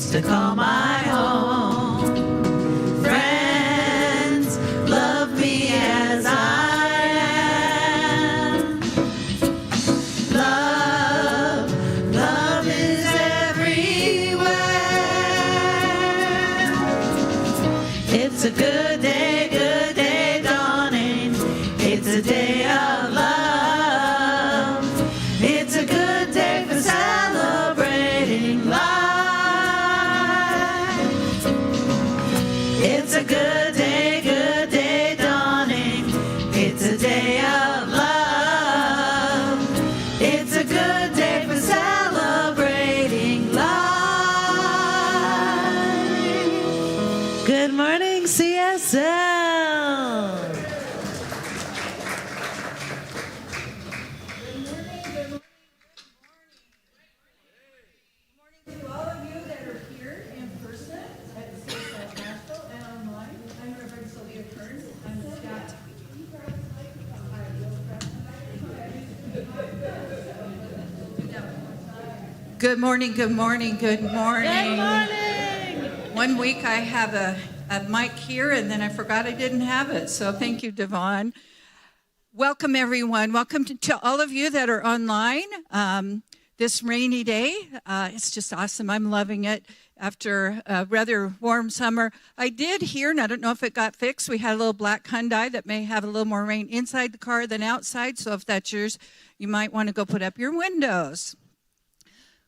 place to call my home. Friends, love me as I am. Love is everywhere. It's a good day dawning. It's a day of love. It's a good day for celebrating life. It's a good day dawning. It's a day of love. It's a good day for celebrating life. Good morning, CSL. To all of you that are here in person at CSL Asheville and online, I'm Reverend Sylvia Kearns. I'm the staff. Good morning, good morning, good morning. Good morning. One week I have a mic here, and then I forgot I didn't have it. So thank you, Devon. Welcome, everyone. Welcome to all of you that are online. This rainy day, it's just awesome. I'm loving it after a rather warm summer. I did hear, and I don't know if it got fixed, we had a little black Hyundai that may have a little more rain inside the car than outside. So if that's yours, you might want to go put up your windows.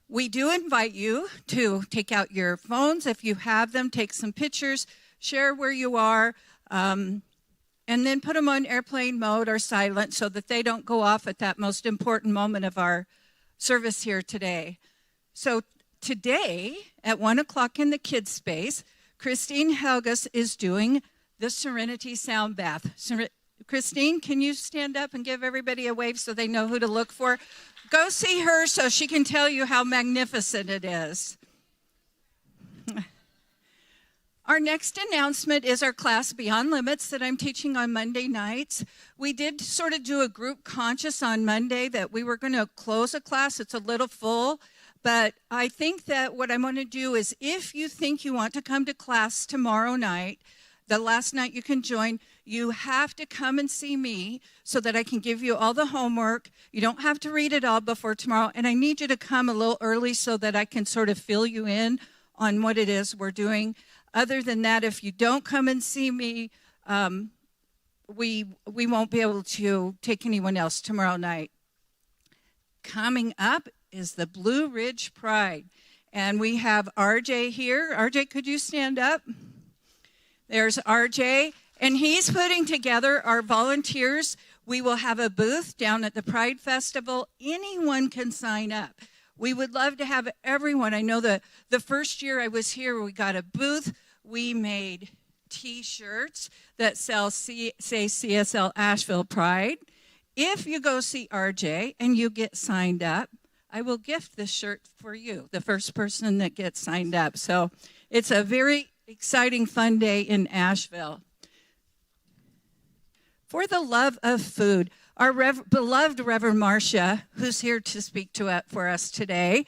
We do invite you to take out your phones if you have them, take some pictures, share where you are, and then put them on airplane mode or silent so that they don't go off at that most important moment of our service here today. So today at 1 o'clock in the kids space, Christine Helgas is doing the Serenity Sound Bath. Christine, can you stand up and give everybody a wave so they know who to look for? Go see her so she can tell you how magnificent it is. Our next announcement is our class Beyond Limits that I'm teaching on Monday nights. We did sort of do a group conscious on Monday that we were going to close a class. It's a little full, but I think that what I'm going to do is if you think you want to come to class tomorrow night, the last night you can join, you have to come and see me so that I can give you all the homework. You don't have to read it all before tomorrow, and I need you to come a little early so that I can sort of fill you in on what it is we're doing. Other than that, if you don't come and see me, we won't be able to take anyone else tomorrow night. Coming up is the Blue Ridge Pride, and we have RJ here. RJ, could you stand up? There's RJ, and he's putting together our volunteers. We will have a booth down at the Pride Festival. Anyone can sign up. We would love to have everyone. I know the first year I was here, we got a booth. We made T-shirts that say CSL Asheville Pride. If you go see RJ and you get signed up, I will gift this shirt for you, the first person that gets signed up. So it's a very exciting, fun day in Asheville. For the love of food, our beloved Reverend Marcia, who's here to speak for us today,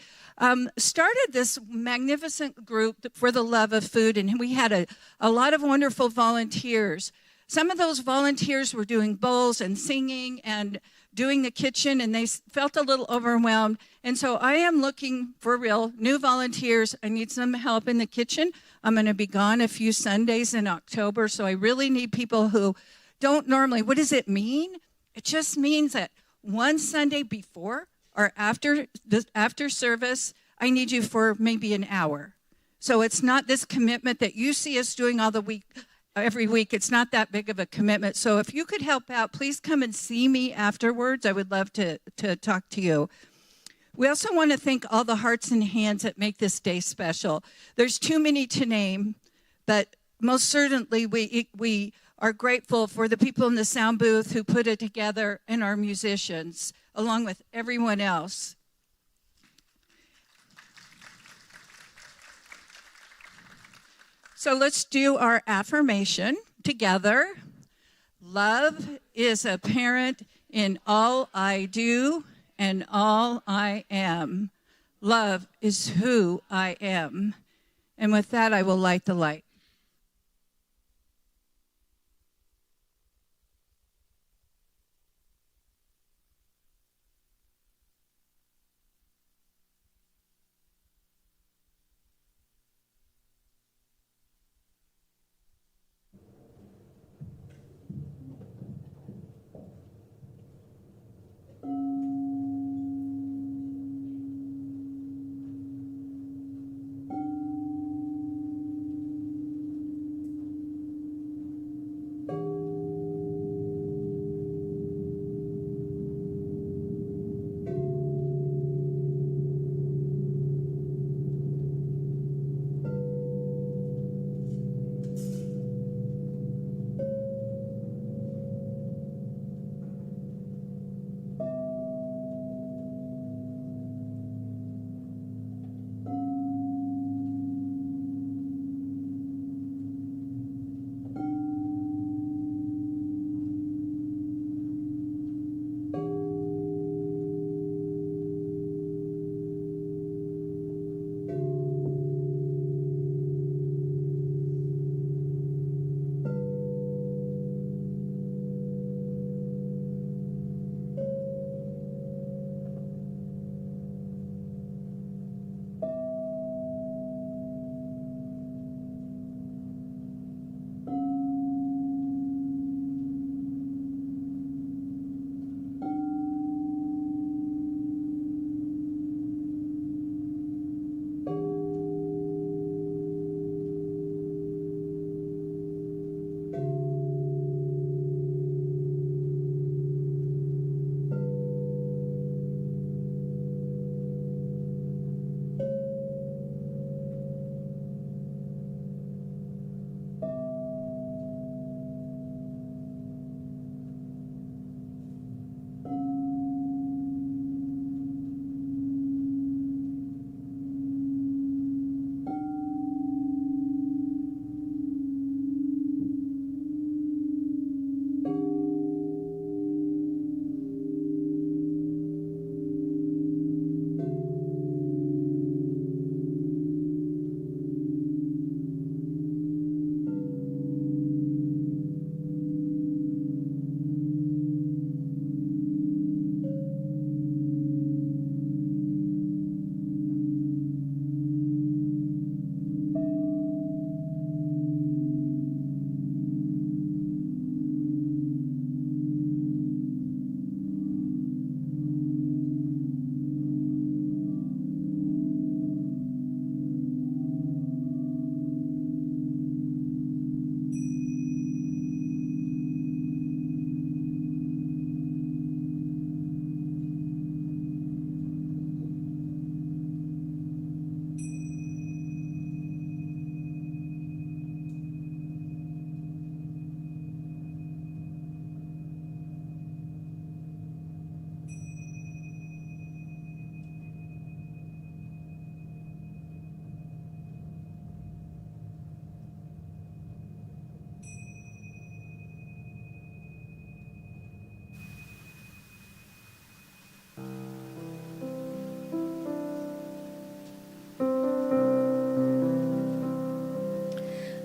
started this magnificent group for the love of food, and we had a lot of wonderful volunteers. Some of those volunteers were doing bowls and singing and doing the kitchen, and they felt a little overwhelmed. And so I am looking for real new volunteers. I need some help in the kitchen. I'm going to be gone a few Sundays in October, so I really need people who don't normally. What does it mean? It just means that one Sunday before or after service, I need you for maybe an hour. So it's not this commitment that you see us doing every week. It's not that big of a commitment. So if you could help out, please come and see me afterwards. I would love to talk to you. We also want to thank all the hearts and hands that make this day special. There's too many to name, but most certainly we are grateful for the people in the sound booth who put it together and our musicians, along with everyone else. So let's do our affirmation together. Love is apparent in all I do and all I am. Love is who I am. And with that, I will light the light.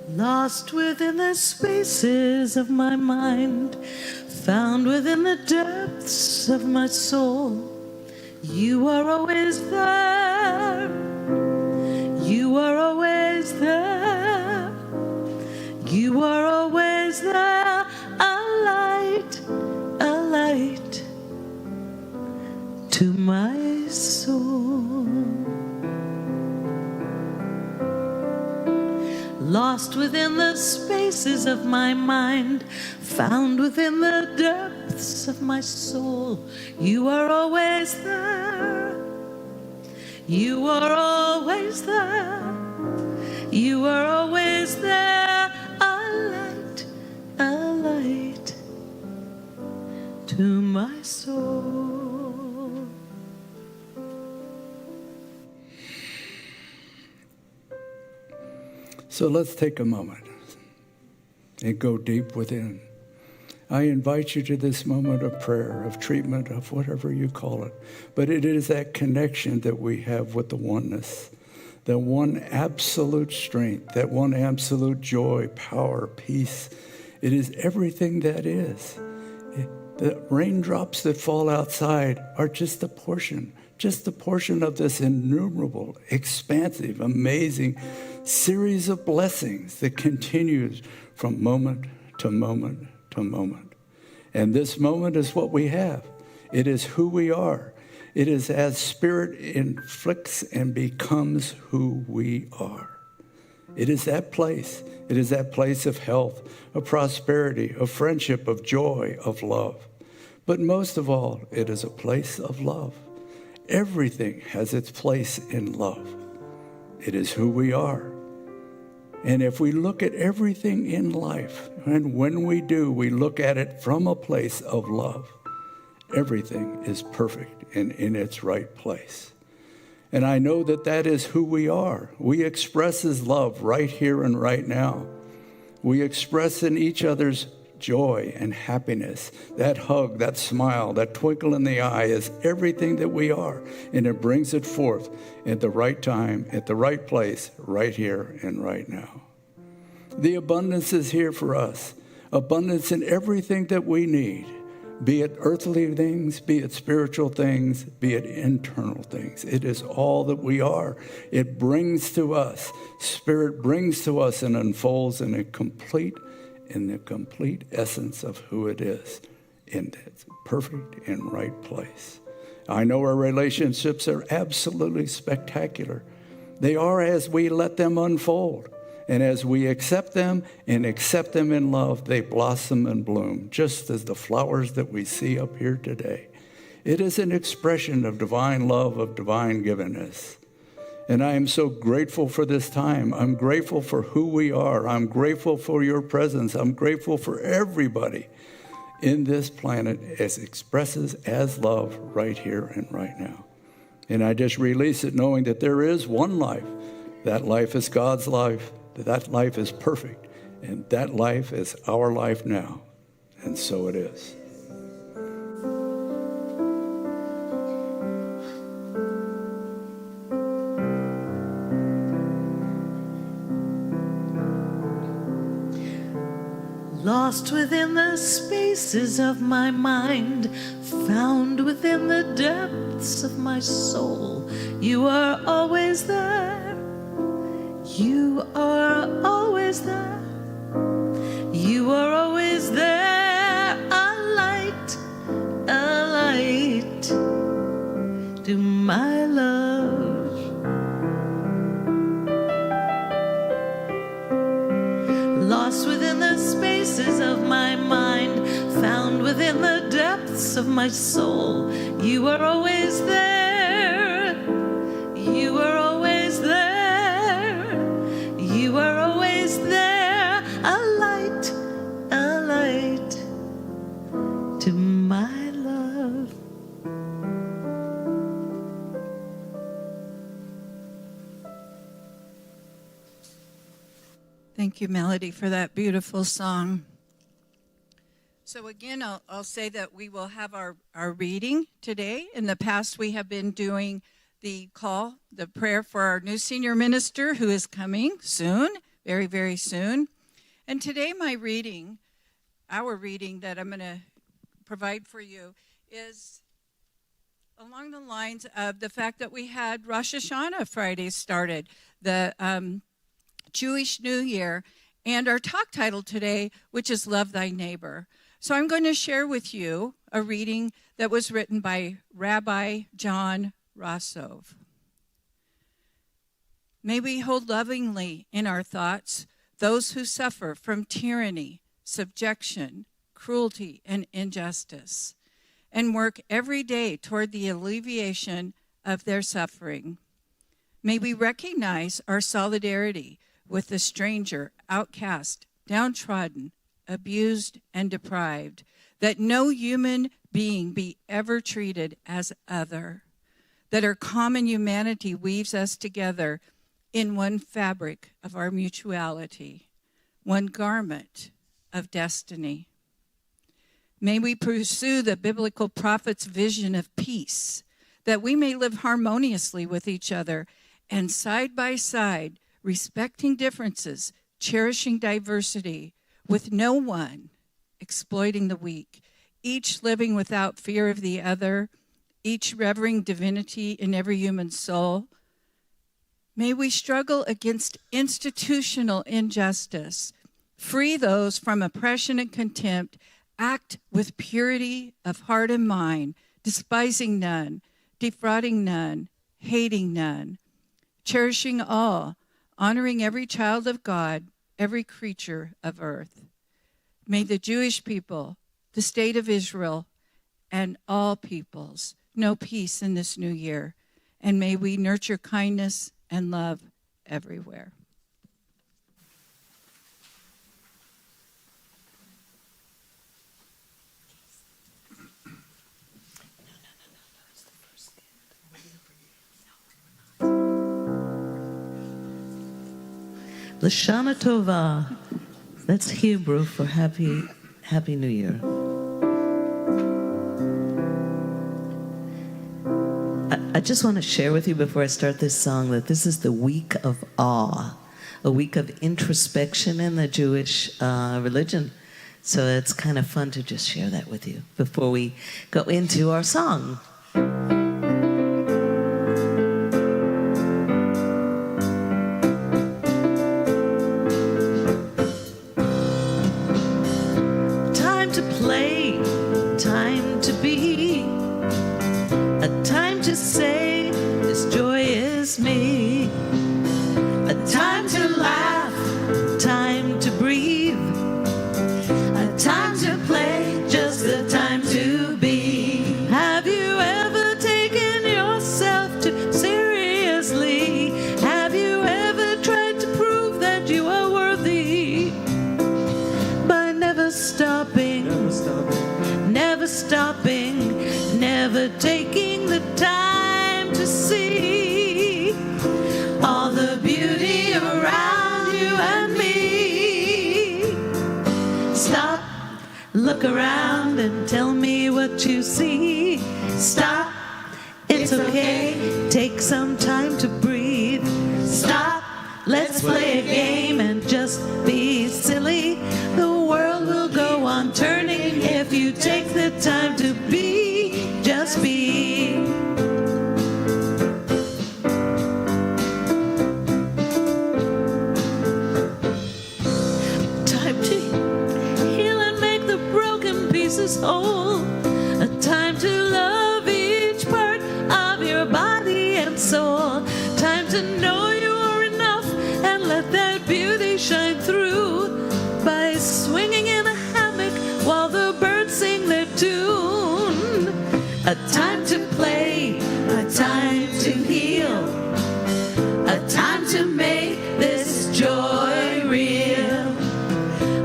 Lost within the spaces of my mind, found within the depths of my soul. You are always there. You are always there. You are always there. A light to my soul. Lost within the spaces of my mind, found within the depths of my soul. You are always there. You are always there. You are always there. A light to my soul. So let's take a moment and go deep within. I invite you to this moment of prayer, of treatment, of whatever you call it. But it is that connection that we have with the oneness that one absolute strength, that one absolute joy, power, peace. It is everything that is. The raindrops that fall outside are just a portion of this innumerable, expansive, amazing series of blessings that continues from moment to moment to moment. And this moment is what we have. It is who we are. It is as Spirit inflicts and becomes who we are. It is that place. It is that place of health, of prosperity, of friendship, of joy, of love. But most of all, it is a place of love. Everything has its place in love. It is who we are. And if we look at everything in life, and when we do, we look at it from a place of love, everything is perfect and in its right place. And I know that that is who we are. We express His love right here and right now. We express in each other's joy and happiness. That hug, that smile, that twinkle in the eye is everything that we are. And it brings it forth at the right time, at the right place, right here and right now. The abundance is here for us. Abundance in everything that we need. Be it earthly things, be it spiritual things, be it internal things. It is all that we are. It brings to us, Spirit brings to us and unfolds in the complete essence of who it is in its perfect and right place. I know our relationships are absolutely spectacular. They are as we let them unfold. And as we accept them and accept them in love, they blossom and bloom, just as the flowers that we see up here today. It is an expression of divine love, of divine givenness. And I am so grateful for this time. I'm grateful for who we are. I'm grateful for your presence. I'm grateful for everybody in this planet as expresses as love right here and right now. And I just release it knowing that there is one life. That life is God's life. That life is perfect, and that life is our life now, and so it is. Lost within the spaces of my mind, found within the depths of my soul, you are always there. You are always there. You are always there. A light to my love. Lost within the spaces of my mind, found within the depths of my soul, you are always there. You are always there. You are always there, a light to my love. Thank you, Melody, for that beautiful song. So again, I'll say that we will have our reading today. In the past, we have been doing the prayer for our new senior minister who is coming soon, very, very soon. And today our reading that I'm going to provide for you is along the lines of the fact that we had Rosh Hashanah Friday started, the Jewish New Year, and our talk title today, which is Love Thy Neighbor. So I'm going to share with you a reading that was written by Rabbi John Rossov. May we hold lovingly in our thoughts those who suffer from tyranny, subjection, cruelty, and injustice, and work every day toward the alleviation of their suffering. May we recognize our solidarity with the stranger, outcast, downtrodden, abused, and deprived, that no human being be ever treated as other, that our common humanity weaves us together in one fabric of our mutuality, one garment of destiny. May we pursue the biblical prophet's vision of peace, that we may live harmoniously with each other and side by side, respecting differences, cherishing diversity, with no one exploiting the weak, each living without fear of the other, each revering divinity in every human soul. May we struggle against institutional injustice, free those from oppression and contempt, act with purity of heart and mind, despising none, defrauding none, hating none, cherishing all, honoring every child of God, every creature of earth. May the Jewish people, the state of Israel, and all peoples know peace in this new year, and may we nurture kindness and love everywhere. Lashana Tova. That's Hebrew for Happy New Year. I just want to share with you before I start this song that this is the week of awe, a week of introspection in the Jewish religion. So it's kind of fun to just share that with you before we go into our song. Time to play, time to be, a time to say this joy is me, a time to laugh, time to breathe, a time to play, just the time to be. Have you ever taken yourself too seriously? Have you ever tried to prove that you are worthy? By never stopping, never taking the time to see all the beauty around you and me. Stop, look around and tell me what you see. Stop, it's okay, take some time to breathe. Stop, let's play a game and just be silly. The world will go on turning if you take the time to be, just be. Time to heal and make the broken pieces whole. A time to love each part of your body and soul. Time to know you are enough and let that beauty shine through by swinging in a hammock while the birds sing their tune. A time to play, a time to heal, a time to make this joy real,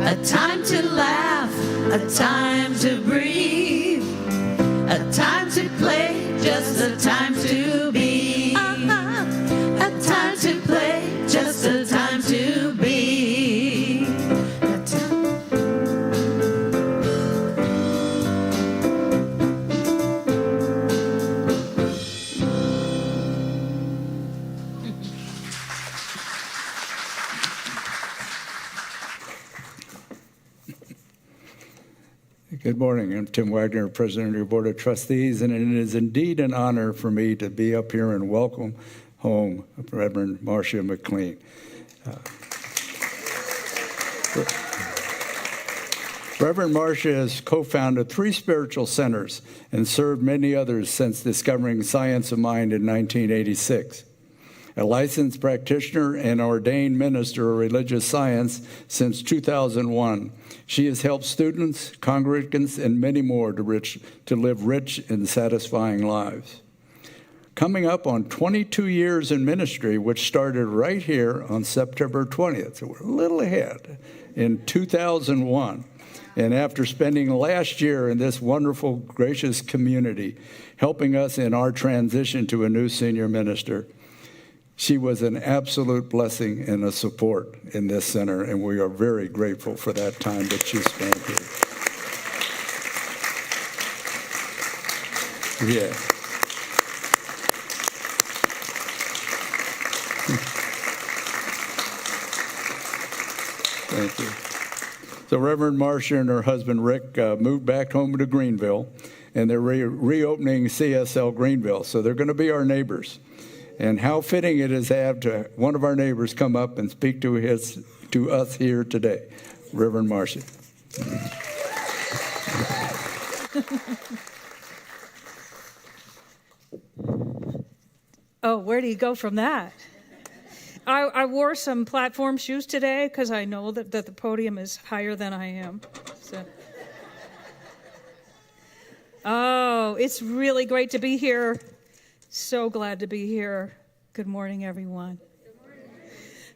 a time to laugh, a time to breathe, a time to play, just a time to be, a time to play, just a time to be. Good morning. I'm Tim Wagner, President of your Board of Trustees, and it is indeed an honor for me to be up here and welcome home Reverend Marcia MacLean. Reverend Marcia has co-founded 3 spiritual centers and served many others since discovering science of mind in 1986. A licensed practitioner and ordained minister of religious science since 2001. She has helped students, congregants, and many more to live rich and satisfying lives. Coming up on 22 years in ministry, which started right here on September 20th, so we're a little ahead, in 2001. And after spending last year in this wonderful, gracious community, helping us in our transition to a new senior minister, she was an absolute blessing and a support in this center, and we are very grateful for that time that she spent here. Yeah. Thank you. So Reverend Marcia and her husband Rick moved back home to Greenville, and they're reopening CSL Greenville. So they're going to be our neighbors. And how fitting it is to have one of our neighbors come up and speak to us here today. Reverend Marcia. Oh, where do you go from that? I wore some platform shoes today because I know that the podium is higher than I am. So. Oh, it's really great to be here. So glad to be here. Good morning, everyone. Good morning.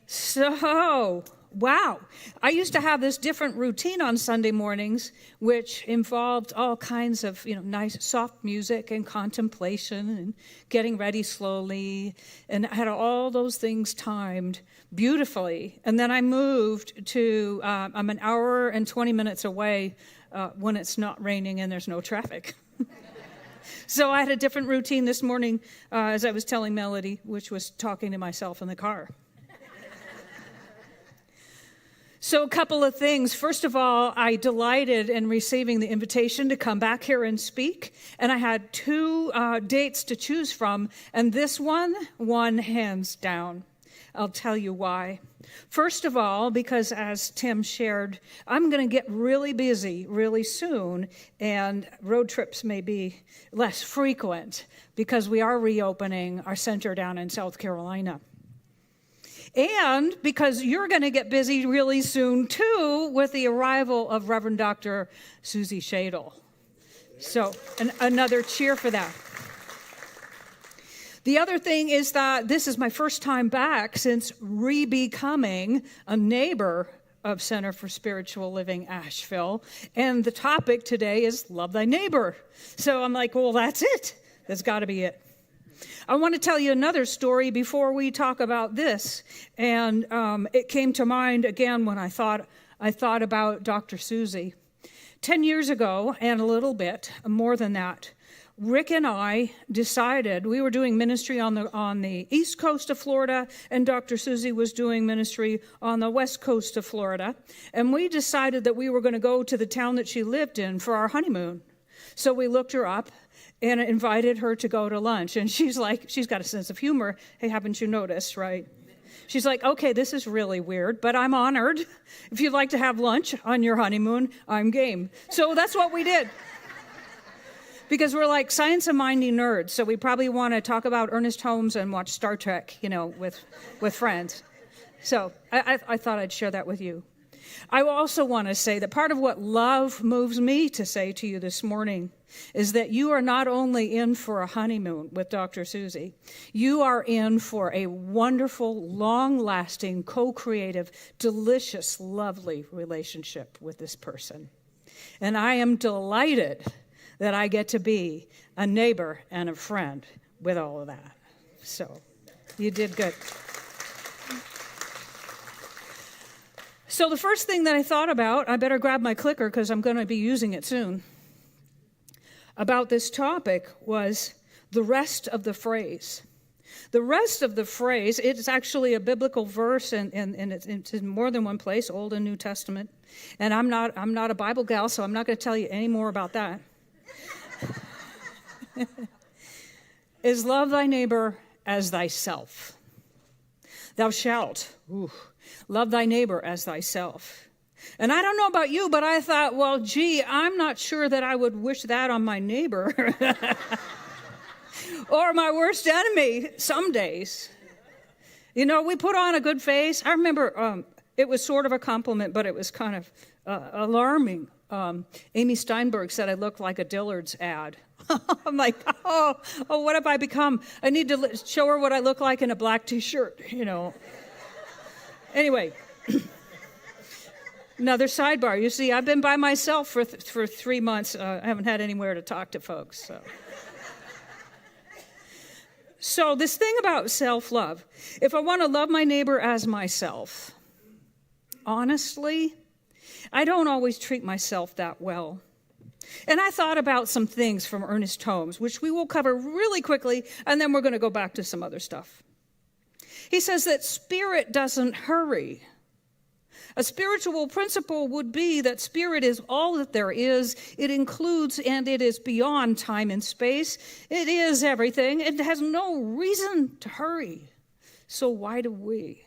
So, wow. I used to have this different routine on Sunday mornings, which involved all kinds of, nice soft music and contemplation and getting ready slowly. And I had all those things timed beautifully. And then I moved to, I'm an hour and 20 minutes away when it's not raining and there's no traffic. So I had a different routine this morning, as I was telling Melody, which was talking to myself in the car. So a couple of things. First of all, I delighted in receiving the invitation to come back here and speak. And I had two dates to choose from. And this one won hands down. I'll tell you why. First of all, because as Tim shared, I'm going to get really busy really soon, and road trips may be less frequent because we are reopening our center down in South Carolina. And because you're going to get busy really soon, too, with the arrival of Reverend Dr. Susie Shadle. So another cheer for that. The other thing is that this is my first time back since re-becoming a neighbor of Center for Spiritual Living Asheville. And the topic today is Love Thy Neighbor. So I'm like, well, that's it. That's got to be it. I want to tell you another story before we talk about this. And it came to mind again when I thought about Dr. Susie. 10 years ago, and a little bit more than that, Rick and I decided we were doing ministry on the east coast of Florida, and Dr. Susie was doing ministry on the west coast of Florida. And we decided that we were going to go to the town that she lived in for our honeymoon. So we looked her up and invited her to go to lunch. And she's got a sense of humor. Hey, haven't you noticed, right? She's like, okay, this is really weird, but I'm honored. If you'd like to have lunch on your honeymoon, I'm game. So that's what we did. Because we're like science and minding nerds, so we probably want to talk about Ernest Holmes and watch Star Trek, with friends. So I thought I'd share that with you. I also want to say that part of what love moves me to say to you this morning is that you are not only in for a honeymoon with Dr. Susie, you are in for a wonderful, long-lasting, co-creative, delicious, lovely relationship with this person. And I am delighted that I get to be a neighbor and a friend with all of that. So you did good. So the first thing that I thought about, I better grab my clicker because I'm going to be using it soon, about this topic was the rest of the phrase. The rest of the phrase, it's actually a biblical verse, and it's in more than one place, Old and New Testament. And I'm not a Bible gal, so I'm not going to tell you any more about that. Is love thy neighbor as thyself. Thou shalt love thy neighbor as thyself. And I don't know about you, but I thought, well, gee, I'm not sure that I would wish that on my neighbor or my worst enemy some days. We put on a good face. I remember it was sort of a compliment, but it was kind of alarming. Amy Steinberg said I looked like a Dillard's ad. I'm like, oh, what have I become? I need to show her what I look like in a black T-shirt, Anyway, another sidebar. You see, I've been by myself for 3 months. I haven't had anywhere to talk to folks. So this thing about self-love, if I want to love my neighbor as myself, honestly, I don't always treat myself that well. And I thought about some things from Ernest Holmes, which we will cover really quickly, and then we're going to go back to some other stuff. He says that spirit doesn't hurry. A spiritual principle would be that spirit is all that there is. It includes and it is beyond time and space. It is everything. It has no reason to hurry. So why do we?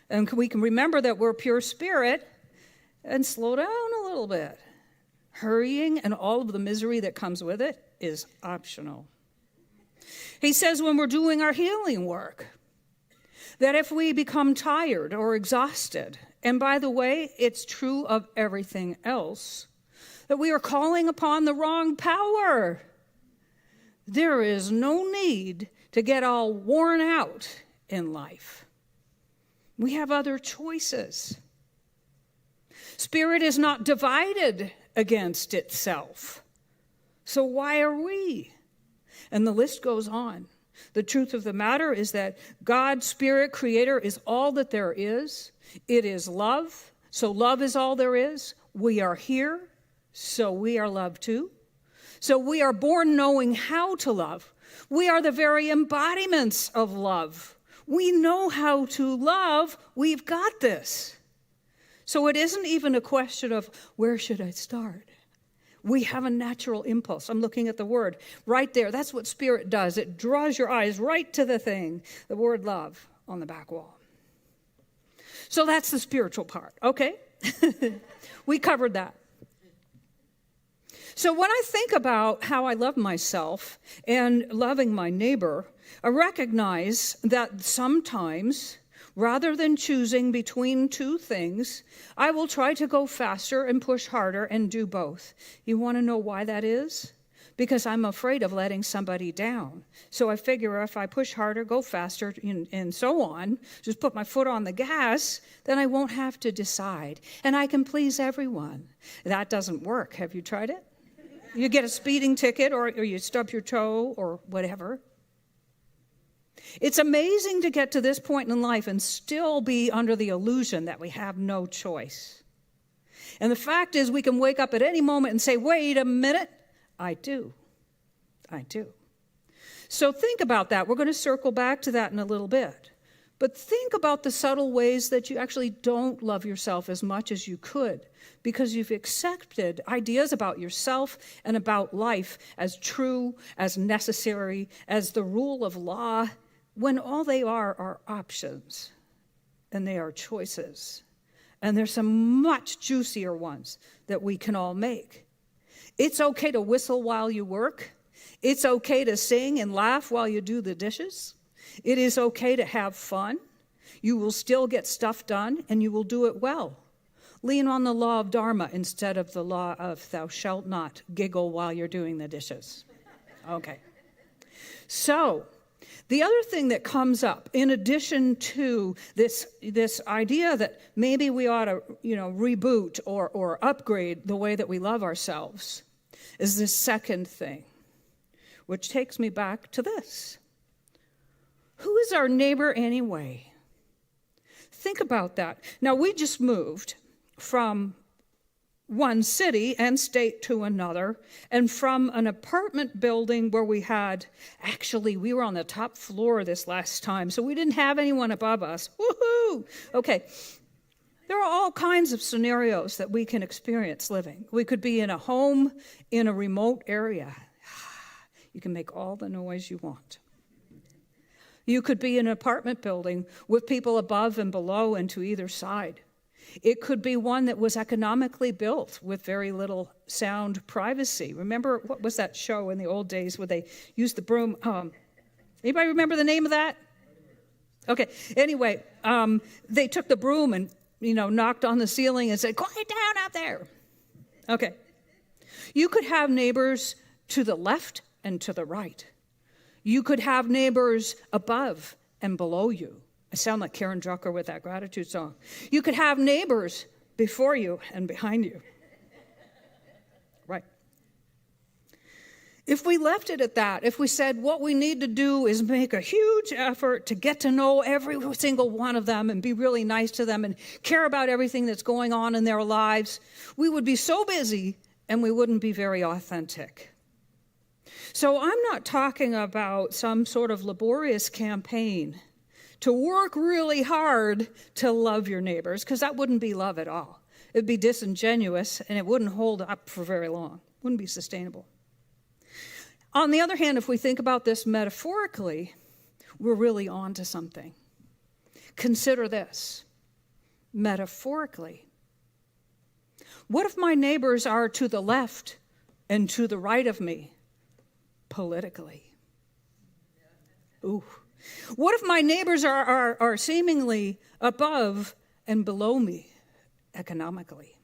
And we can remember that we're pure spirit and slow down a little bit. Hurrying and all of the misery that comes with it is optional. He says when we're doing our healing work, that if we become tired or exhausted, and by the way, it's true of everything else, that we are calling upon the wrong power. There is no need to get all worn out in life. We have other choices. Spirit is not divided against itself. So why are we? And the list goes on. The truth of the matter is that God, Spirit, Creator, is all that there is. It is love, so love is all there is. We are here, so we are loved too. So we are born knowing how to love. We are the very embodiments of love. We know how to love. We've got this. So it isn't even a question of where should I start? We have a natural impulse. I'm looking at the word right there. That's what spirit does. It draws your eyes right to the thing, the word love on the back wall. So that's the spiritual part, okay? We covered that. So when I think about how I love myself and loving my neighbor, I recognize that sometimes, rather than choosing between two things, I will try to go faster and push harder and do both. You want to know why that is? Because I'm afraid of letting somebody down. So I figure if I push harder, go faster, and so on, just put my foot on the gas, then I won't have to decide. And I can please everyone. That doesn't work. Have you tried it? You get a speeding ticket or you stub your toe or whatever. It's amazing to get to this point in life and still be under the illusion that we have no choice. And the fact is we can wake up at any moment and say, wait a minute, I do. So think about that. We're going to circle back to that in a little bit. But think about the subtle ways that you actually don't love yourself as much as you could because you've accepted ideas about yourself and about life as true, as necessary, as the rule of law, when all they are options and they are choices. And there's some much juicier ones that we can all make. It's okay to whistle while you work. It's okay to sing and laugh while you do the dishes. It is okay to have fun. You will still get stuff done, and you will do it well. Lean on the law of Dharma instead of the law of thou shalt not giggle while you're doing the dishes. Okay. So, the other thing that comes up, in addition to this idea that maybe we ought to, reboot or upgrade the way that we love ourselves, is this second thing, which takes me back to this. Who is our neighbor anyway? Think about that. Now, we just moved from one city and state to another, and from an apartment building where we were on the top floor this last time, so we didn't have anyone above us. Woohoo! Okay. There are all kinds of scenarios that we can experience living. We could be in a home in a remote area. You can make all the noise you want. You could be in an apartment building with people above and below and to either side. It could be one that was economically built with very little sound privacy. Remember, what was that show in the old days where they used the broom? Anybody remember the name of that? Okay. Anyway, they took the broom and, knocked on the ceiling and said, quiet down out there. Okay. You could have neighbors to the left and to the right. You could have neighbors above and below you. I sound like Karen Drucker with that gratitude song. You could have neighbors before you and behind you. Right. If we left it at that, if we said what we need to do is make a huge effort to get to know every single one of them and be really nice to them and care about everything that's going on in their lives, we would be so busy and we wouldn't be very authentic. So I'm not talking about some sort of laborious campaign to work really hard to love your neighbors, because that wouldn't be love at all. It'd be disingenuous, and it wouldn't hold up for very long. It wouldn't be sustainable. On the other hand, if we think about this metaphorically, we're really on to something. Consider this, metaphorically. What if my neighbors are to the left and to the right of me, politically? Ooh. What if my neighbors are seemingly above and below me economically?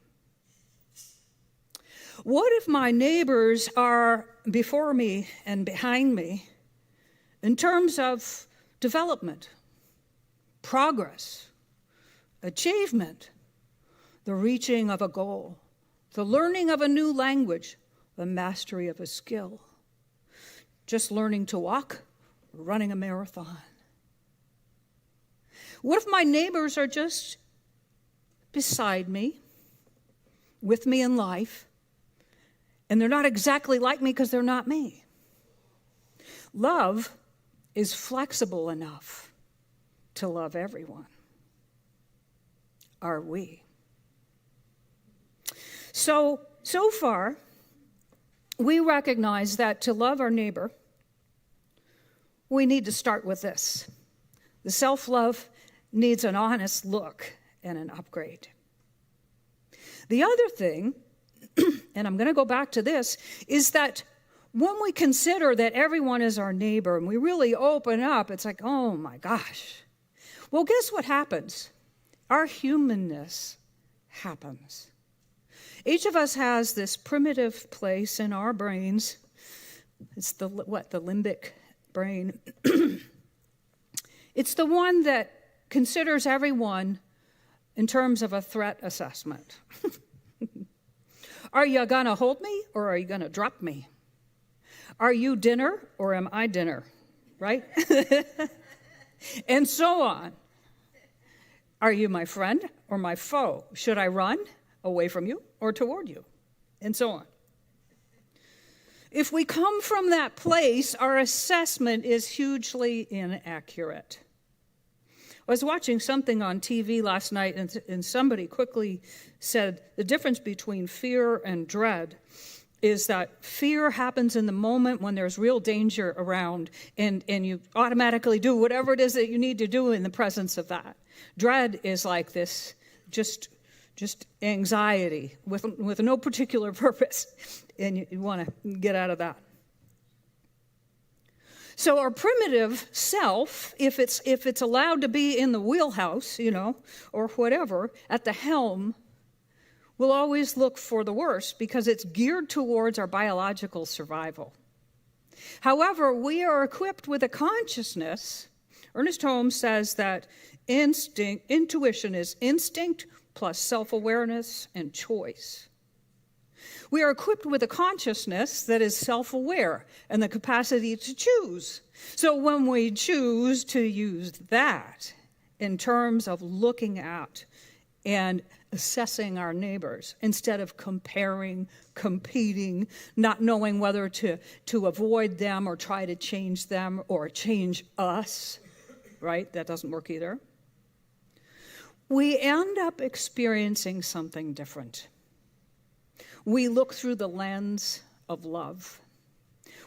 What if my neighbors are before me and behind me in terms of development, progress, achievement, the reaching of a goal, the learning of a new language, the mastery of a skill, just learning to walk, running a marathon? What if my neighbors are just beside me, with me in life, and they're not exactly like me because they're not me? Love is flexible enough to love everyone. Are we? So far, we recognize that to love our neighbor, we need to start with this. The self-love needs an honest look and an upgrade. The other thing, and I'm going to go back to this, is that when we consider that everyone is our neighbor and we really open up, it's like, oh my gosh. Well, guess what happens? Our humanness happens. Each of us has this primitive place in our brains. It's the limbic brain. It's the one that considers everyone in terms of a threat assessment. Are you going to hold me or are you going to drop me? Are you dinner or am I dinner? Right? And so on. Are you my friend or my foe? Should I run away from you or toward you? And so on. If we come from that place, our assessment is hugely inaccurate. I was watching something on TV last night, and somebody quickly said the difference between fear and dread is that fear happens in the moment when there's real danger around, and you automatically do whatever it is that you need to do in the presence of that. Dread is like this, just anxiety with no particular purpose, and you want to get out of that. So our primitive self, if it's allowed to be in the wheelhouse, or whatever, at the helm, will always look for the worst because it's geared towards our biological survival. However, we are equipped with a consciousness. Ernest Holmes says that intuition is instinct plus self-awareness and choice. We are equipped with a consciousness that is self-aware and the capacity to choose. So when we choose to use that in terms of looking at and assessing our neighbors, instead of comparing, competing, not knowing whether to avoid them or try to change them or change us, right? That doesn't work either. We end up experiencing something different. We look through the lens of love.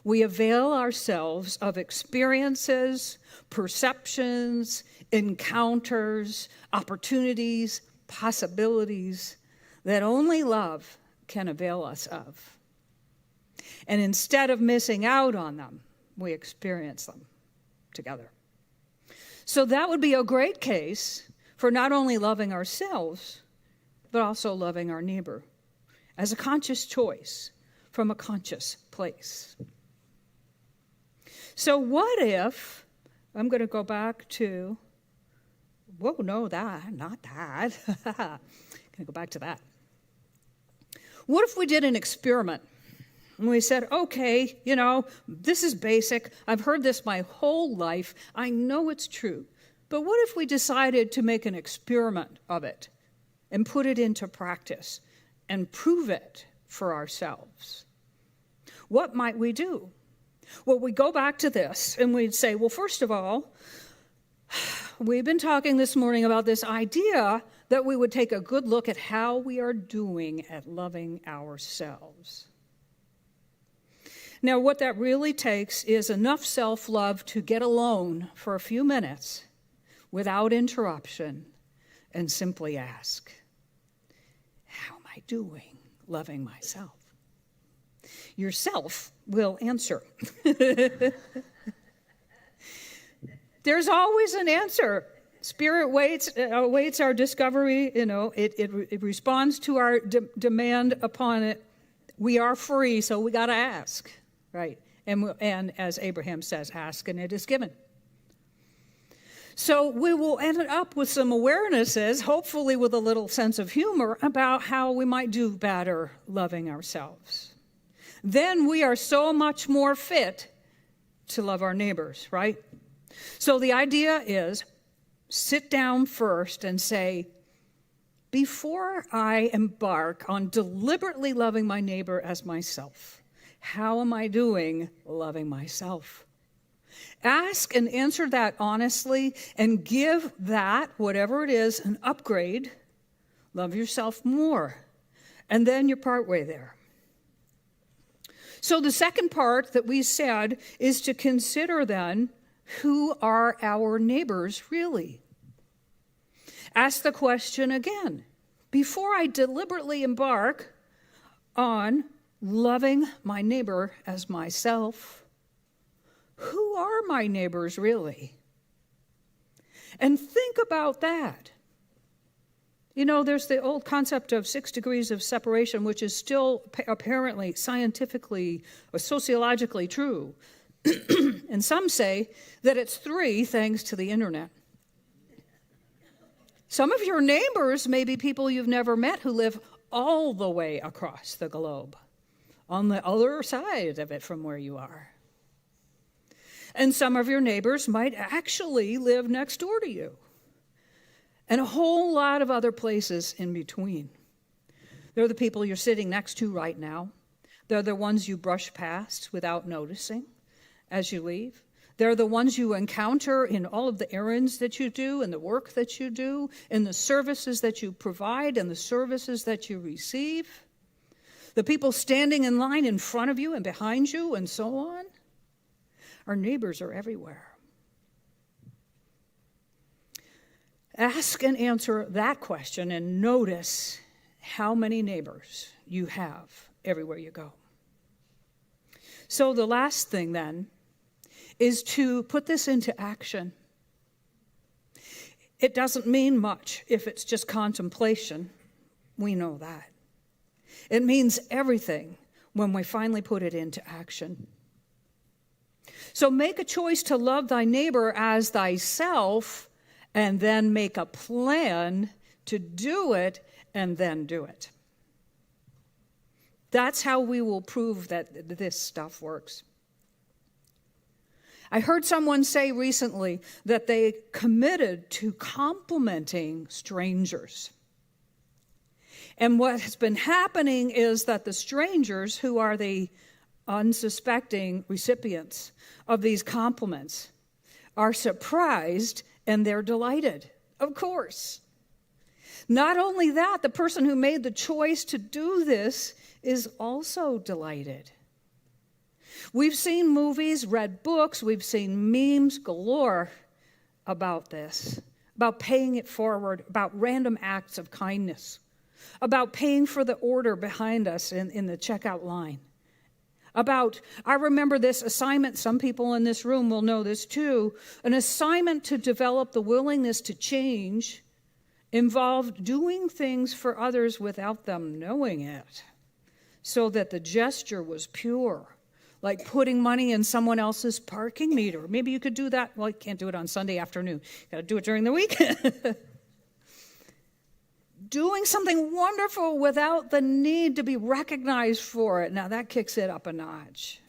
We avail ourselves of experiences, perceptions, encounters, opportunities, possibilities that only love can avail us of. And instead of missing out on them, we experience them together. So that would be a great case for not only loving ourselves, but also loving our neighbor as a conscious choice from a conscious place. So what if, I'm going to go back to, not that. I'm going to go back to that. What if we did an experiment? And we said, okay, this is basic. I've heard this my whole life. I know it's true. But what if we decided to make an experiment of it and put it into practice and prove it for ourselves? What might we do? Well, we go back to this and we'd say, well, first of all, we've been talking this morning about this idea that we would take a good look at how we are doing at loving ourselves. Now, what that really takes is enough self-love to get alone for a few minutes without interruption and simply ask, how am I doing loving myself? Yourself will answer. There's always an answer. Spirit awaits our discovery. It responds to our demand upon it. We are free, so we got to ask, right? And as Abraham says, ask and it is given. So we will end up with some awarenesses, hopefully with a little sense of humor, about how we might do better loving ourselves. Then we are so much more fit to love our neighbors, right? So the idea is, sit down first and say, before I embark on deliberately loving my neighbor as myself, how am I doing loving myself? Ask and answer that honestly and give that, whatever it is, an upgrade. Love yourself more. And then you're partway there. So the second part that we said is to consider then, who are our neighbors really? Ask the question again. Before I deliberately embark on loving my neighbor as myself, who are my neighbors really? And think about that. There's the old concept of 6 degrees of separation, which is still apparently scientifically or sociologically true. And some say that it's 3 thanks to the internet. Some of your neighbors may be people you've never met who live all the way across the globe, on the other side of it from where you are. And some of your neighbors might actually live next door to you, and a whole lot of other places in between. They're the people you're sitting next to right now. They're the ones you brush past without noticing as you leave. They're the ones you encounter in all of the errands that you do, and the work that you do, and the services that you provide, and the services that you receive. The people standing in line in front of you and behind you, and so on. Our neighbors are everywhere. Ask and answer that question and notice how many neighbors you have everywhere you go. So the last thing then is to put this into action. It doesn't mean much if it's just contemplation. We know that. It means everything when we finally put it into action. So make a choice to love thy neighbor as thyself, and then make a plan to do it, and then do it. That's how we will prove that this stuff works. I heard someone say recently that they committed to complimenting strangers. And what has been happening is that the strangers, who are the unsuspecting recipients of these compliments, are surprised and they're delighted, of course. Not only that, the person who made the choice to do this is also delighted. We've seen movies, read books, we've seen memes galore about this, about paying it forward, about random acts of kindness, about paying for the order behind us in the checkout line. I remember this assignment, some people in this room will know this too, an assignment to develop the willingness to change involved doing things for others without them knowing it, so that the gesture was pure, like putting money in someone else's parking meter. Maybe you could do that. Well, you can't do it on Sunday afternoon. You got to do it during the week. Doing something wonderful without the need to be recognized for it. Now that kicks it up a notch.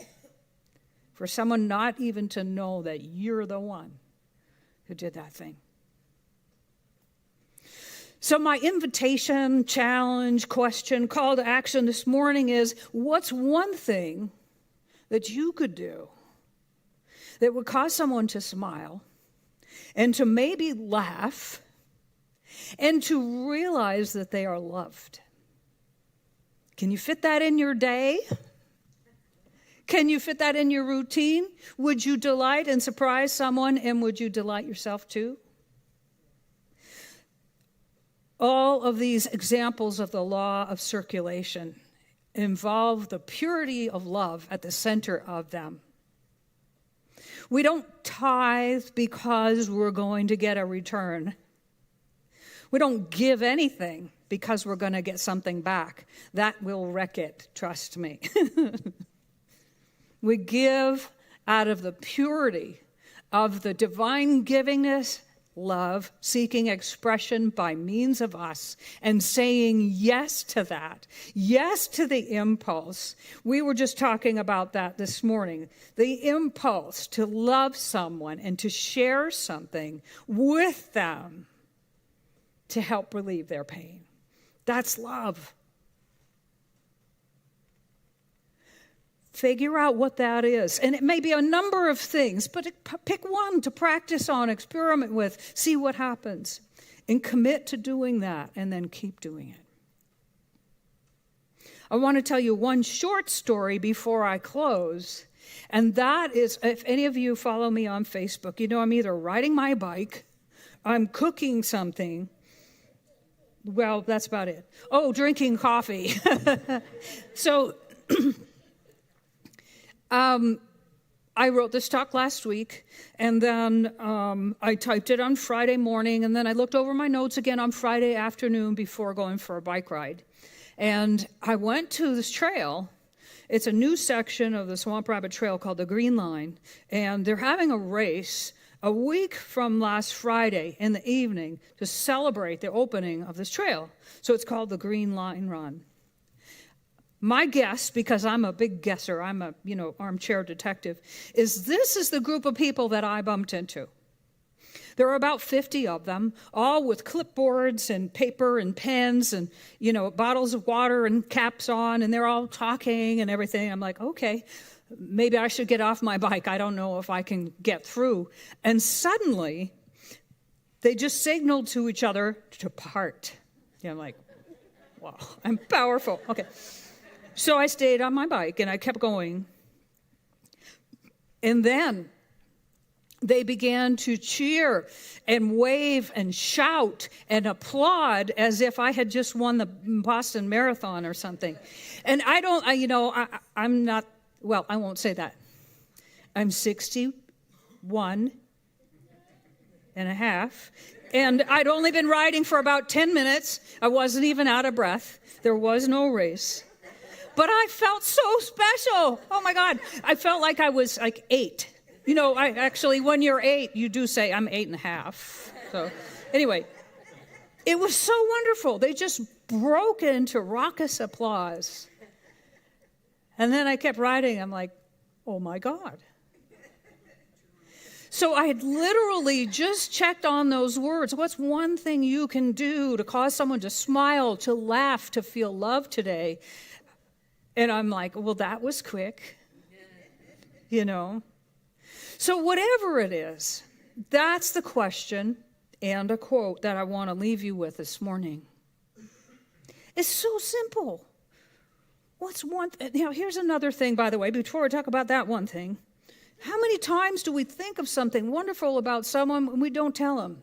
For someone not even to know that you're the one who did that thing. So my invitation, challenge, question, call to action this morning is, what's one thing that you could do that would cause someone to smile and to maybe laugh and to realize that they are loved. Can you fit that in your day? Can you fit that in your routine? Would you delight and surprise someone, and would you delight yourself too? All of these examples of the law of circulation involve the purity of love at the center of them. We don't tithe because we're going to get a return. We don't give anything because we're going to get something back. That will wreck it, trust me. We give out of the purity of the divine givingness, love, seeking expression by means of us, and saying yes to that, yes to the impulse. We were just talking about that this morning. The impulse to love someone and to share something with them to help relieve their pain. That's love. Figure out what that is. And it may be a number of things, but pick one to practice on, experiment with, see what happens. And commit to doing that, and then keep doing it. I want to tell you one short story before I close. And that is, if any of you follow me on Facebook, you know I'm either riding my bike, I'm cooking something. Well, that's about it. Oh, drinking coffee. So I wrote this talk last week, and then I typed it on Friday morning, and then I looked over my notes again on Friday afternoon before going for a bike ride. And I went to this trail. It's a new section of the Swamp Rabbit Trail called the Green Line, and they're having a race a week from last Friday in the evening to celebrate the opening of this trail. So it's called the Green Line Run. My guess, because I'm a big guesser, I'm a, armchair detective, is this is the group of people that I bumped into. There are about 50 of them, all with clipboards and paper and pens and, bottles of water and caps on, and they're all talking and everything. I'm like, okay, maybe I should get off my bike. I don't know if I can get through. And suddenly, they just signaled to each other to part. I'm like, wow, I'm powerful. Okay. So I stayed on my bike, and I kept going. And then they began to cheer and wave and shout and applaud as if I had just won the Boston Marathon or something. And I'm not, well, I won't say that. I'm 61 and a half, and I'd only been riding for about 10 minutes. I wasn't even out of breath. There was no race. But I felt so special. Oh, my God. I felt like I was like 8. When you're 8, you do say, I'm 8.5. So anyway, it was so wonderful. They just broke into raucous applause. And then I kept riding. I'm like, oh, my God. So I had literally just checked on those words. What's one thing you can do to cause someone to smile, to laugh, to feel love today? And I'm like, well, that was quick, So whatever it is, that's the question and a quote that I want to leave you with this morning. It's so simple. What's one now, here's another thing, by the way, before I talk about that one thing. How many times do we think of something wonderful about someone and we don't tell them?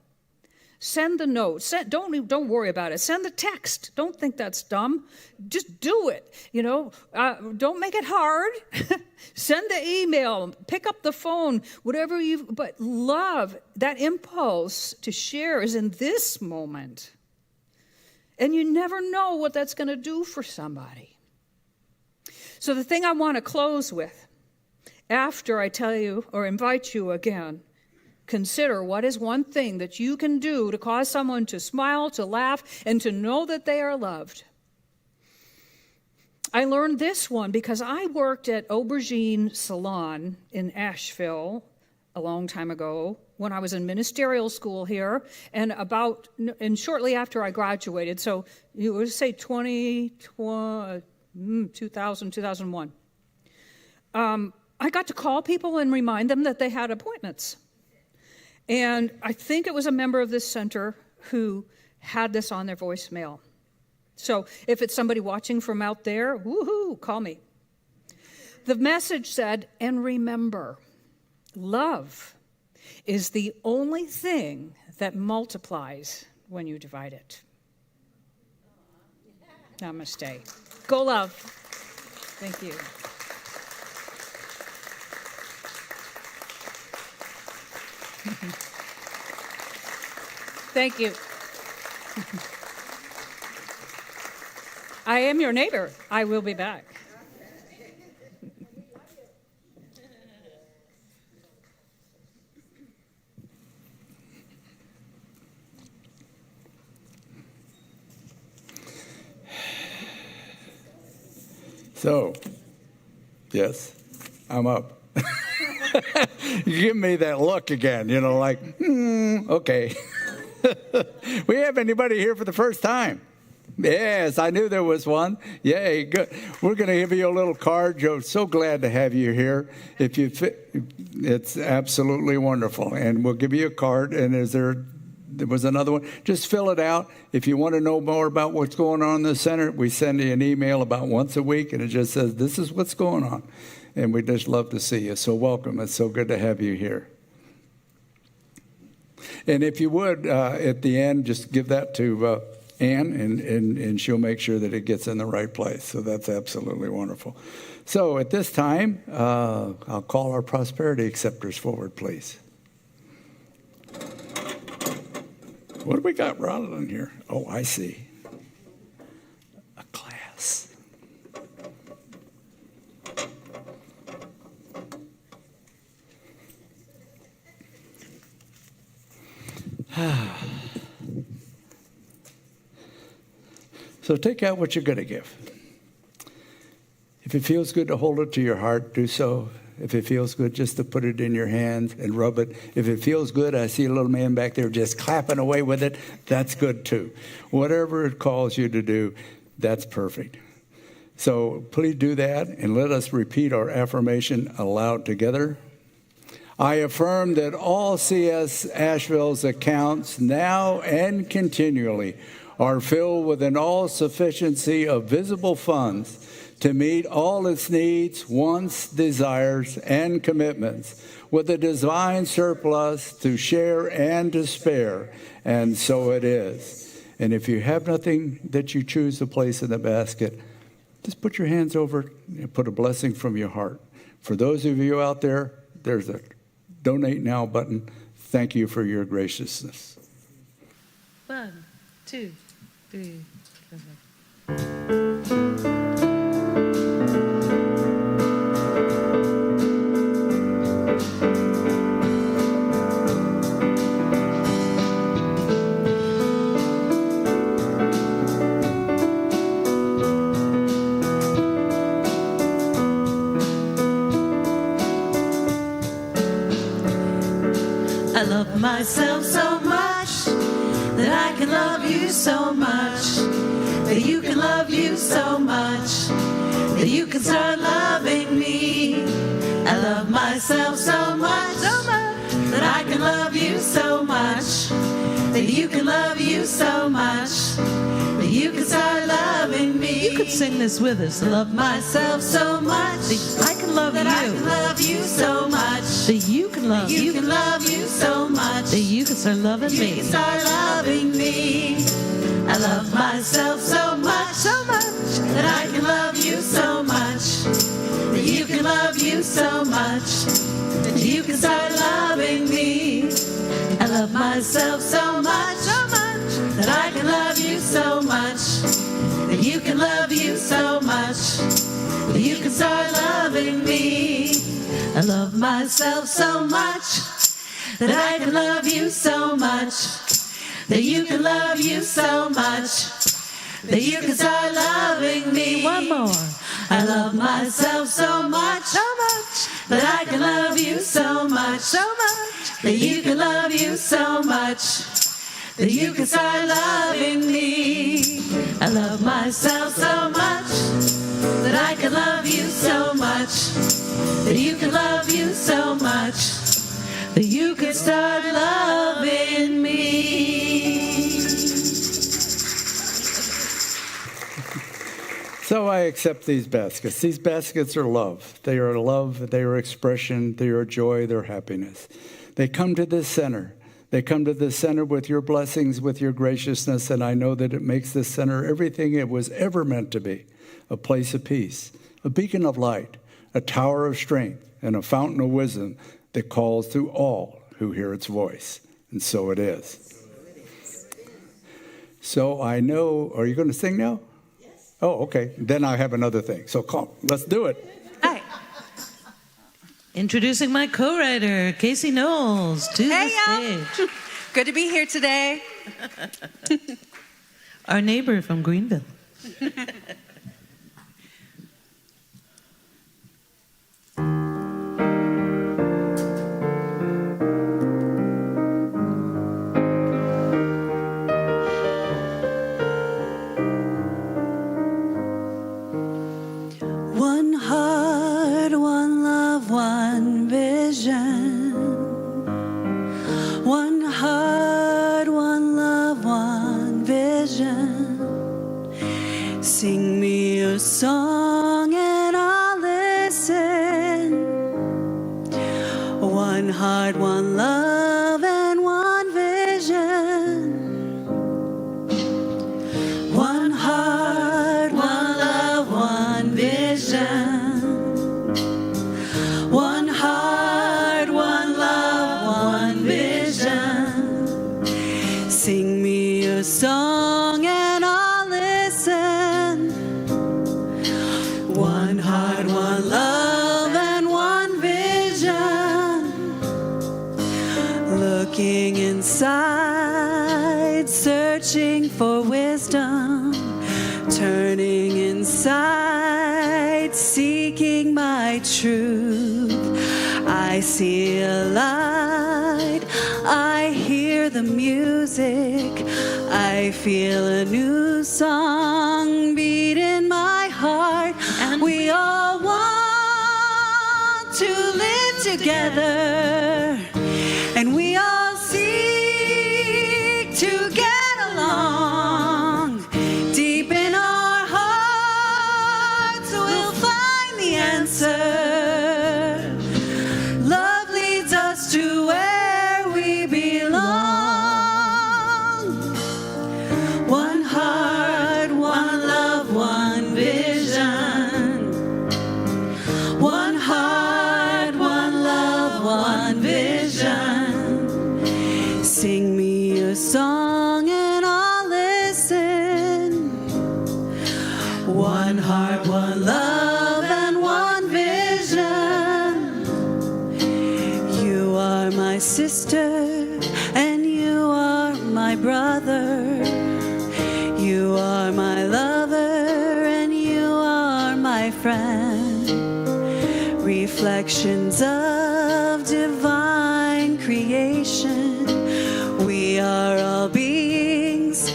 Send the note. Don't worry about it. Send the text. Don't think that's dumb. Just do it. Don't make it hard. Send the email. Pick up the phone. But love, that impulse to share is in this moment. And you never know what that's going to do for somebody. So the thing I want to close with, after I tell you or invite you again, consider what is one thing that you can do to cause someone to smile, to laugh, and to know that they are loved. I learned this one because I worked at Aubergine Salon in Asheville a long time ago when I was in ministerial school here, and shortly after I graduated, so you would say 2001. I got to call people and remind them that they had appointments. And I think it was a member of this center who had this on their voicemail. So if it's somebody watching from out there, woohoo, call me. The message said, and remember, love is the only thing that multiplies when you divide it. Namaste. Go love. Thank you. Thank you. I am your neighbor. I will be back. So, yes, I'm up. You give me that look again, like, okay. We have anybody here for the first time? Yes, I knew there was one. Yay, good. We're going to give you a little card, Joe. So glad to have you here. If you fit, it's absolutely wonderful. And we'll give you a card. And there was another one. Just fill it out. If you want to know more about what's going on in the center, we send you an email about once a week, and it just says, this is what's going on. And we'd just love to see you. So welcome. It's so good to have you here. And if you would, at the end, just give that to Ann, and she'll make sure that it gets in the right place. So that's absolutely wonderful. So at this time, I'll call our prosperity acceptors forward, please. What do we got rolling here? Oh, I see. A class. So take out what you're going to give. If it feels good to hold it to your heart, do so. If it feels good just to put it in your hands and rub it. If it feels good, I see a little man back there just clapping away with it. That's good too. Whatever it calls you to do, that's perfect. So please do that, and let us repeat our affirmation aloud together. I affirm that all CS Asheville's accounts now and continually are filled with an all-sufficiency of visible funds to meet all its needs, wants, desires, and commitments, with a divine surplus to share and to spare, and so it is. And if you have nothing that you choose to place in the basket, just put your hands over it and put a blessing from your heart. For those of you out there, there's a Donate Now button. Thank you for your graciousness. 1, 2, 3, 4. I love myself so much that I can love you so much, that you can love you so much, that you can start loving me. I love myself so much, that I can love you so much, that you can love you so much, that you can start loving me. You could sing this with us. I love myself so much, that I can love that you. I can love you so much, that you can love you. You can love you so much, that you can start loving me. You can start loving me. I love myself so much, that I can love you so much, that you can love you so much, that you can start loving me. I love myself so much, that I can love you so much, that you can love you so much, that you can start loving me. I love myself so much, that I can love you so much, that you can love you so much, that you can start loving me. One more. I love myself so much, that I can love you so much, that you can love you so much, that you can start loving me. I love myself so much, that I can love you so much, that you can love you so much, that you could start loving me. So I accept these baskets. These baskets are love. They are love, they are expression, they are joy, they're happiness. They come to this center. They come to this center with your blessings, with your graciousness, and I know that it makes this center everything it was ever meant to be, a place of peace, a beacon of light, a tower of strength, and a fountain of wisdom that calls to all who hear its voice. And so it is. So I know, are you going to sing now? Yes. Oh, okay. Then I have another thing. So come, let's do it. Hi. Introducing my co-writer, Casey Knowles, to the stage. Good to be here today. Our neighbor from Greenville. One heart, one love, one vision. One heart, one love, one vision. Sing me a song and I'll listen. One heart, one love, and one vision. One heart, one love, one vision. One heart, one love, one vision. Sing me a song and I'll listen. One heart, one love, and one vision. Looking inside, searching for wisdom. Turning inside, seeking my truth. I see a light, I hear the music. I feel a new song beat in my heart. And we all want to live together. And we all seek to get along. Deep in our hearts, we'll find the answer. Love leads us to where we belong. One heart, one love, one vision. One heart, one love, one vision. Sing me a song and I'll listen. One heart, one love, and one vision. You are my sister and you are my brother. You are my lover and you are my friend. Reflections of divine creation. We are all beings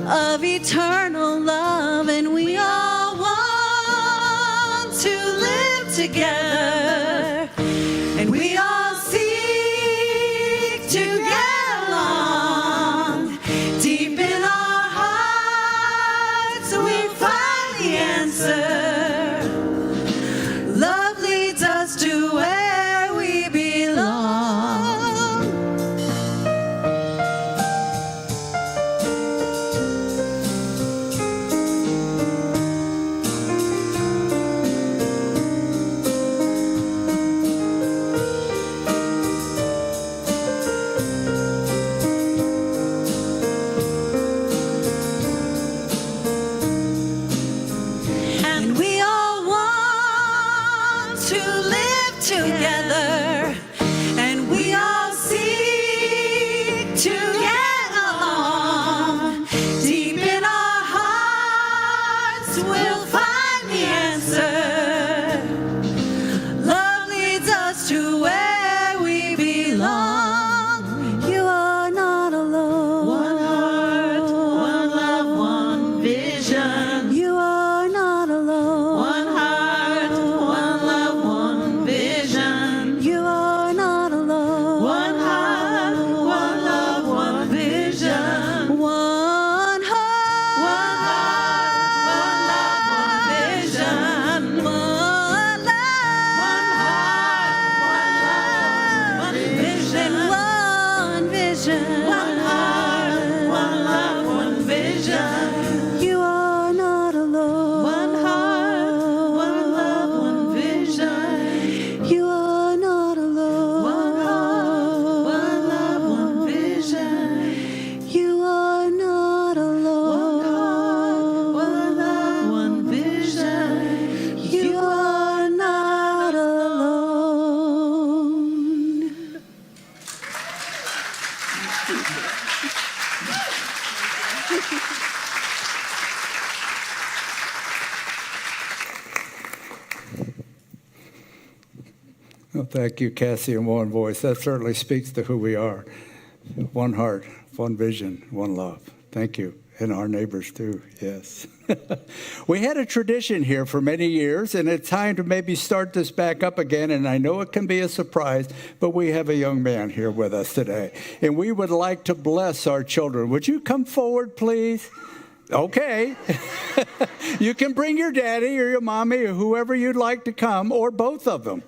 of eternal love, and we all want to live together. And we all seek to get along. Deep in our hearts, we'll find the answer. Love leads us to where we belong. thank you, Cassie, in one voice. That certainly speaks to who we are. One heart, one vision, one love. Thank you. And our neighbors, too, yes. We had a tradition here for many years, and it's time to maybe start this back up again, and I know it can be a surprise, but we have a young man here with us today, and we would like to bless our children. Would you come forward, please? Okay. You can bring your daddy or your mommy or whoever you'd like to come, or both of them.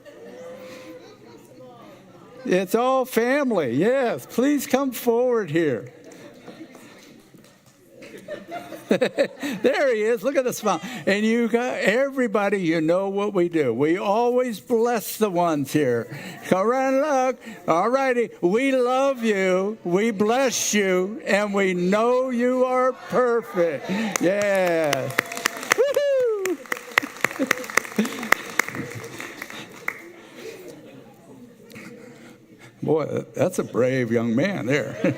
It's all family, yes. Please come forward here. There he is. Look at the smile. And you got everybody, you know what we do. We always bless the ones here. Come around, look. All righty. We love you. We bless you. And we know you are perfect. Yeah. Woo-hoo. Boy, that's a brave young man there.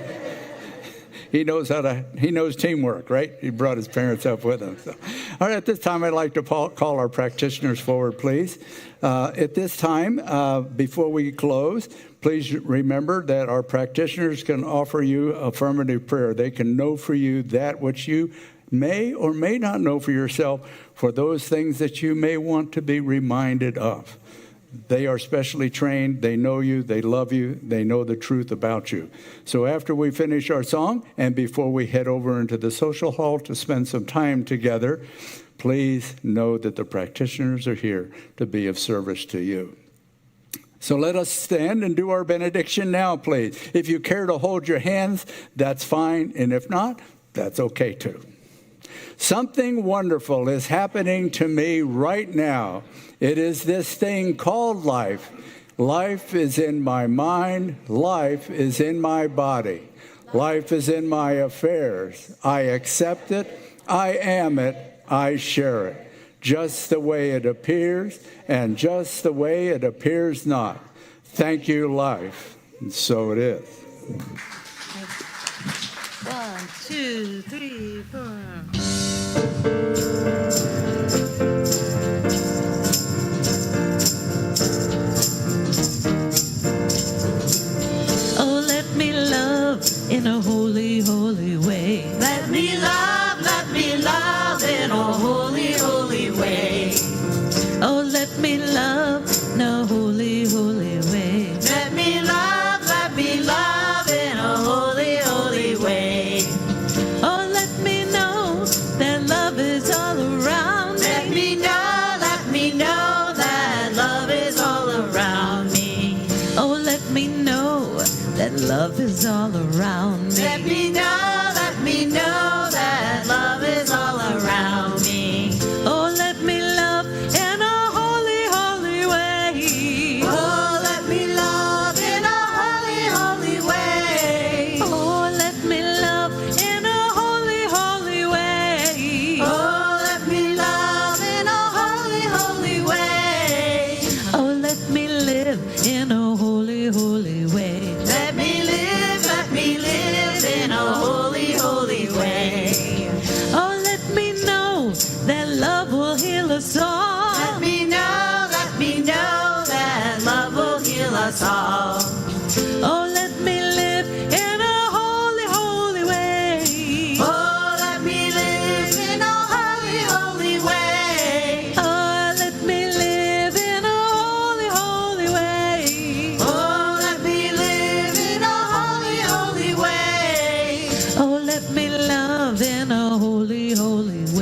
He knows teamwork, right? He brought his parents up with him. So. All right, at this time, I'd like to call our practitioners forward, please. At this time, before we close, please remember that our practitioners can offer you affirmative prayer. They can know for you that which you may or may not know for yourself, for those things that you may want to be reminded of. They are specially trained. They know you. They love you. They know the truth about you. So after we finish our song and before we head over into the social hall to spend some time together, please know that the practitioners are here to be of service to you. So let us stand and do our benediction now, please. If you care to hold your hands, that's fine. And if not, that's okay too. Something wonderful is happening to me right now. It is this thing called life. Life is in my mind. Life is in my body. Life is in my affairs. I accept it. I am it. I share it. Just the way it appears and just the way it appears not. Thank you, life. And so it is. 1, 2, 3, 4. Oh, let me love in a holy, holy way. Let me love in a holy, holy way. Oh, let me love in a holy, holy way. Let me love in a holy, holy way. Oh, let me know that love is all around me. Let me know that love is all around me. Oh, let me know that love is all around me. Let me know that love is all around me. Oh, let me love in a holy, holy way. Oh, let me love in a holy, holy way. Oh, let me love in a holy, holy way. Oh, let me love in a holy, holy way. Oh, let me live in a holy, holy way. Let me live in a holy, holy way. Oh, let me know that love will heal us all. Let me know that love will heal us all. Oh, let me live in a holy, holy way. Oh, let me live in a holy, holy way. Oh, let me live in a holy, holy way. Oh, let me live in a holy, holy way. Oh, let me love in a holy, holy way.